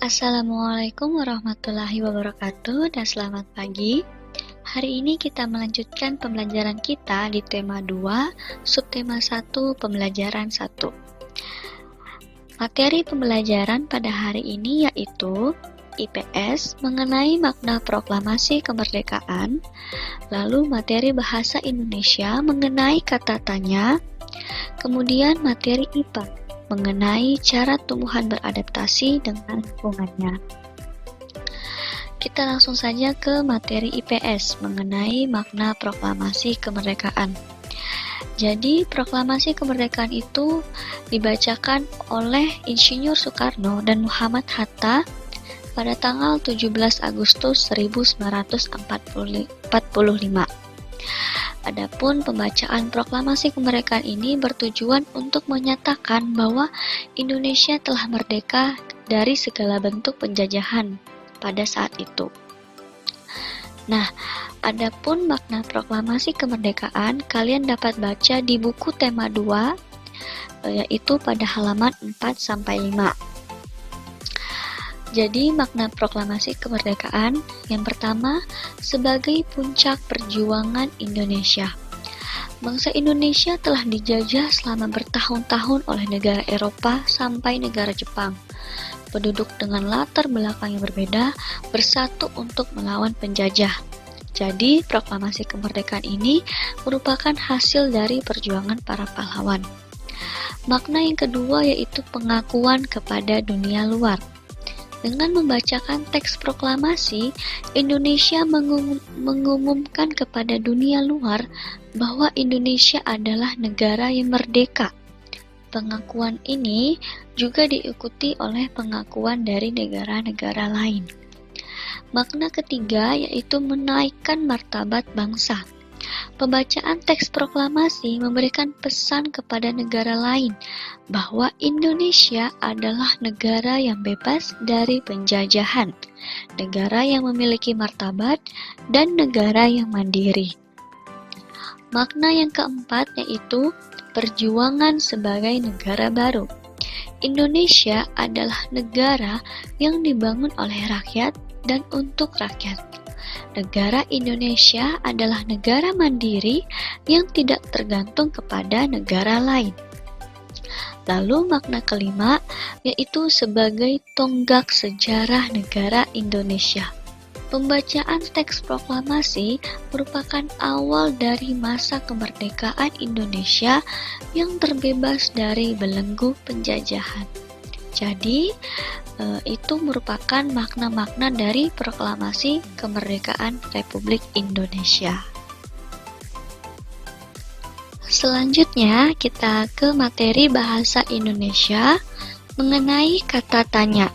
Assalamualaikum warahmatullahi wabarakatuh dan selamat pagi. Hari ini kita melanjutkan pembelajaran kita di tema 2, subtema 1, pembelajaran 1. Materi pembelajaran pada hari ini yaitu IPS mengenai makna proklamasi kemerdekaan, lalu materi bahasa Indonesia mengenai kata tanya, kemudian materi IPA mengenai cara tumbuhan beradaptasi dengan lingkungannya. Kita langsung saja ke materi IPS mengenai makna proklamasi kemerdekaan. Jadi, proklamasi kemerdekaan itu dibacakan oleh Insinyur Soekarno dan Muhammad Hatta pada tanggal 17 Agustus 1945. Adapun pembacaan proklamasi kemerdekaan ini bertujuan untuk menyatakan bahwa Indonesia telah merdeka dari segala bentuk penjajahan pada saat itu. Nah, adapun makna proklamasi kemerdekaan kalian dapat baca di buku tema 2, yaitu pada halaman 4-5. Jadi, makna proklamasi kemerdekaan yang pertama, sebagai puncak perjuangan Indonesia. Bangsa Indonesia telah dijajah selama bertahun-tahun oleh negara Eropa sampai negara Jepang. Penduduk dengan latar belakang yang berbeda bersatu untuk melawan penjajah. Jadi, proklamasi kemerdekaan ini merupakan hasil dari perjuangan para pahlawan. Makna yang kedua yaitu pengakuan kepada dunia luar. Dengan membacakan teks proklamasi, Indonesia mengumumkan kepada dunia luar bahwa Indonesia adalah negara yang merdeka. Pengakuan ini juga diikuti oleh pengakuan dari negara-negara lain. Makna ketiga yaitu menaikkan martabat bangsa. Pembacaan teks proklamasi memberikan pesan kepada negara lain bahwa Indonesia adalah negara yang bebas dari penjajahan, negara yang memiliki martabat, dan negara yang mandiri. Makna yang keempat yaitu perjuangan sebagai negara baru. Indonesia adalah negara yang dibangun oleh rakyat dan untuk rakyat. Negara Indonesia adalah negara mandiri yang tidak tergantung kepada negara lain. Lalu makna kelima yaitu sebagai tonggak sejarah negara Indonesia. Pembacaan teks proklamasi merupakan awal dari masa kemerdekaan Indonesia yang terbebas dari belenggu penjajahan. Jadi, itu merupakan makna-makna dari proklamasi kemerdekaan Republik Indonesia. Selanjutnya, kita ke materi bahasa Indonesia mengenai kata tanya.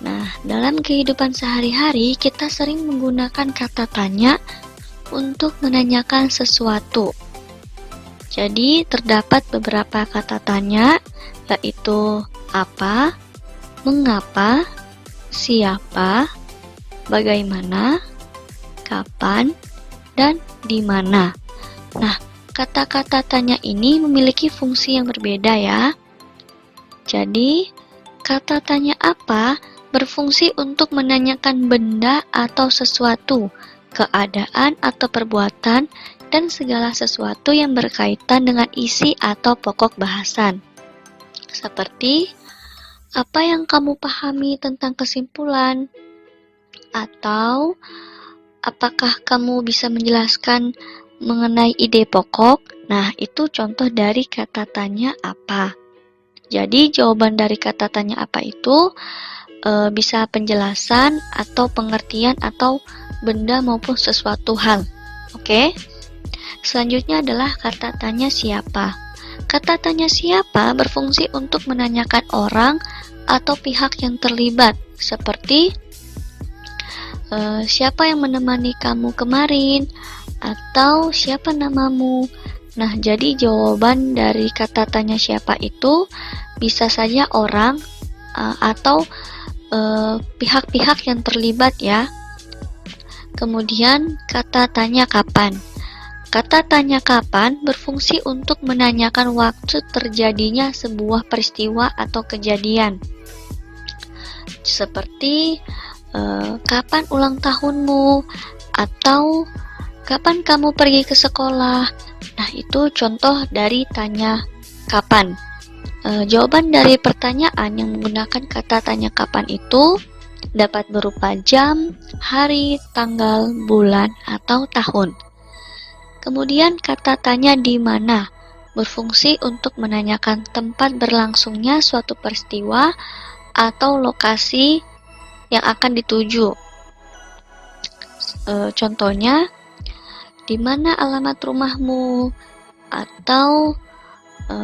Nah, dalam kehidupan sehari-hari, kita sering menggunakan kata tanya untuk menanyakan sesuatu. Jadi, terdapat beberapa kata tanya, yaitu apa, mengapa, siapa, bagaimana, kapan, dan di mana. Nah, kata-kata tanya ini memiliki fungsi yang berbeda ya. Jadi, kata tanya apa berfungsi untuk menanyakan benda atau sesuatu, keadaan atau perbuatan, dan segala sesuatu yang berkaitan dengan isi atau pokok bahasan. Seperti, apa yang kamu pahami tentang kesimpulan? Atau, apakah kamu bisa menjelaskan mengenai ide pokok? Nah, itu contoh dari kata tanya apa. Jadi, jawaban dari kata tanya apa itu bisa penjelasan atau pengertian atau benda maupun sesuatu hal. Oke? Selanjutnya adalah kata tanya siapa. Kata tanya siapa berfungsi untuk menanyakan orang atau pihak yang terlibat, seperti siapa yang menemani kamu kemarin, atau siapa namamu. Nah, jadi jawaban dari kata tanya siapa itu bisa saja orang atau pihak-pihak yang terlibat ya. Kemudian kata tanya kapan. Kata tanya kapan berfungsi untuk menanyakan waktu terjadinya sebuah peristiwa atau kejadian. seperti kapan ulang tahunmu atau kapan kamu pergi ke sekolah. Nah, itu contoh dari tanya kapan. Jawaban dari pertanyaan yang menggunakan kata tanya kapan itu dapat berupa jam, hari, tanggal, bulan, atau tahun. Kemudian kata tanya di mana berfungsi untuk menanyakan tempat berlangsungnya suatu peristiwa atau lokasi yang akan dituju. Contohnya, di mana alamat rumahmu atau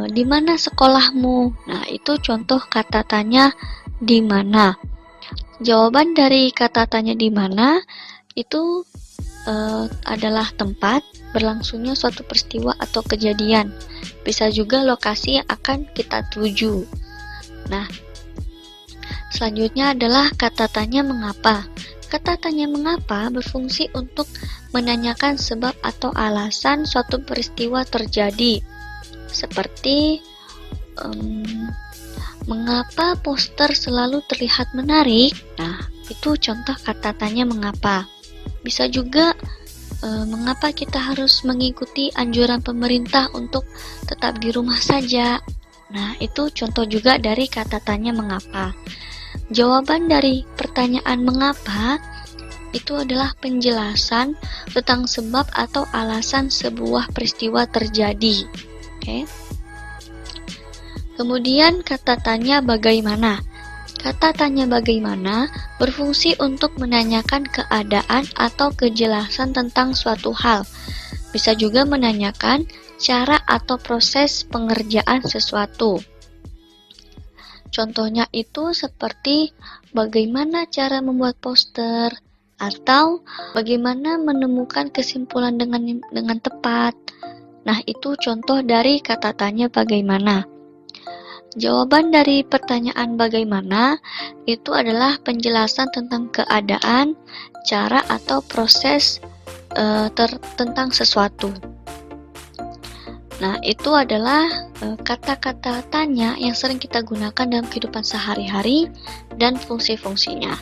di mana sekolahmu. Nah, itu contoh kata tanya di mana. Jawaban dari kata tanya di mana itu adalah tempat berlangsungnya suatu peristiwa atau kejadian. Bisa juga lokasi yang akan kita tuju. Nah, selanjutnya adalah kata tanya mengapa. Kata tanya mengapa berfungsi untuk menanyakan sebab atau alasan suatu peristiwa terjadi. Seperti mengapa poster selalu terlihat menarik? Nah, itu contoh kata tanya mengapa. Bisa juga mengapa kita harus mengikuti anjuran pemerintah untuk tetap di rumah saja. Nah, itu contoh juga dari kata tanya mengapa. Jawaban dari pertanyaan mengapa itu adalah penjelasan tentang sebab atau alasan sebuah peristiwa terjadi. Oke. Kemudian kata tanya bagaimana. Kata tanya bagaimana berfungsi untuk menanyakan keadaan atau kejelasan tentang suatu hal. Bisa juga menanyakan cara atau proses pengerjaan sesuatu. Contohnya itu seperti bagaimana cara membuat poster atau bagaimana menemukan kesimpulan dengan tepat. Nah, itu contoh dari kata tanya bagaimana. Jawaban dari pertanyaan bagaimana itu adalah penjelasan tentang keadaan, cara atau proses tentang sesuatu. Nah, itu adalah kata-kata tanya yang sering kita gunakan dalam kehidupan sehari-hari dan fungsi-fungsinya.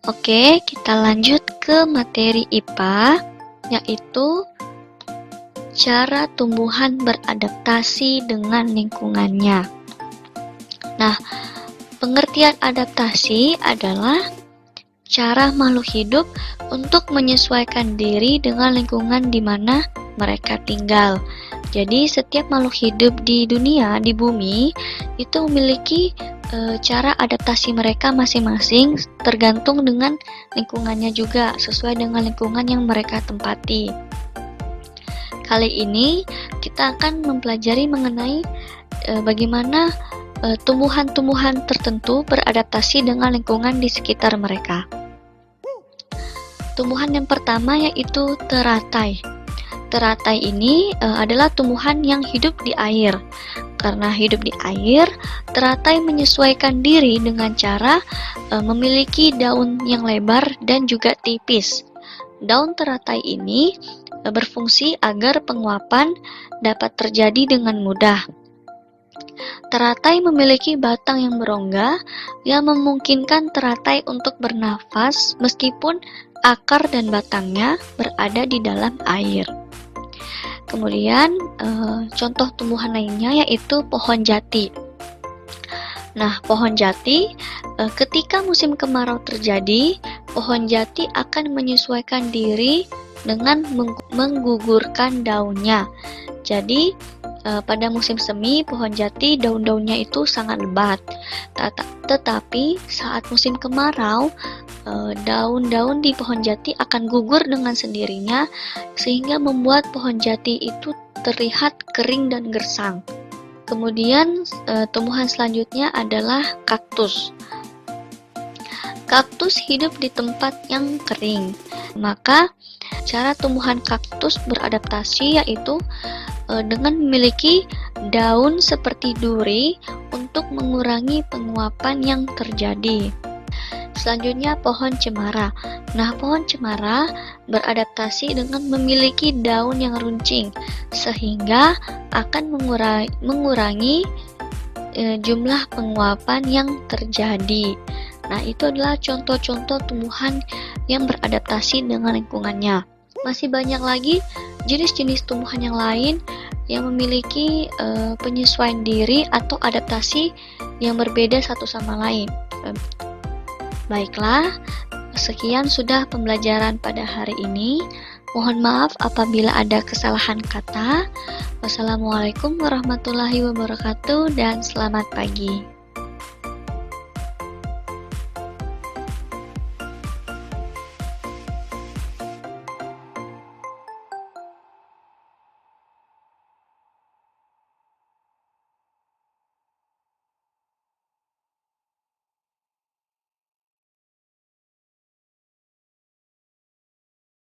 Oke, kita lanjut ke materi IPA, yaitu cara tumbuhan beradaptasi dengan lingkungannya. Nah, pengertian adaptasi adalah cara makhluk hidup untuk menyesuaikan diri dengan lingkungan di mana mereka tinggal. Jadi, setiap makhluk hidup di dunia, di bumi, itu memiliki cara adaptasi mereka masing-masing tergantung dengan lingkungannya juga, sesuai dengan lingkungan yang mereka tempati. Kali ini kita akan mempelajari mengenai bagaimana tumbuhan-tumbuhan tertentu beradaptasi dengan lingkungan di sekitar mereka. Tumbuhan yang pertama yaitu teratai. Teratai ini adalah tumbuhan yang hidup di air. Karena hidup di air, teratai menyesuaikan diri dengan cara memiliki daun yang lebar dan juga tipis. Daun teratai ini berfungsi agar penguapan dapat terjadi dengan mudah. Teratai memiliki batang yang berongga yang memungkinkan teratai untuk bernafas meskipun akar dan batangnya berada di dalam air. Kemudian contoh tumbuhan lainnya yaitu pohon jati. Nah, pohon jati ketika musim kemarau terjadi, pohon jati akan menyesuaikan diri dengan menggugurkan daunnya. Jadi, pada musim semi, pohon jati daun-daunnya itu sangat lebat. Tetapi saat musim kemarau, daun-daun di pohon jati akan gugur dengan sendirinya, sehingga membuat pohon jati itu terlihat kering dan gersang. Kemudian, tumbuhan selanjutnya adalah kaktus. Kaktus hidup di tempat yang kering. Maka, cara tumbuhan kaktus beradaptasi yaitu dengan memiliki daun seperti duri untuk mengurangi penguapan yang terjadi. Selanjutnya pohon cemara. Nah, pohon cemara beradaptasi dengan memiliki daun yang runcing sehingga akan mengurangi jumlah penguapan yang terjadi. Nah, itu adalah contoh-contoh tumbuhan yang beradaptasi dengan lingkungannya. Masih banyak lagi jenis-jenis tumbuhan yang lain yang memiliki penyesuaian diri atau adaptasi yang berbeda satu sama lain. Baiklah, sekian sudah pembelajaran pada hari ini. Mohon maaf apabila ada kesalahan kata. Wassalamualaikum warahmatullahi wabarakatuh dan selamat pagi.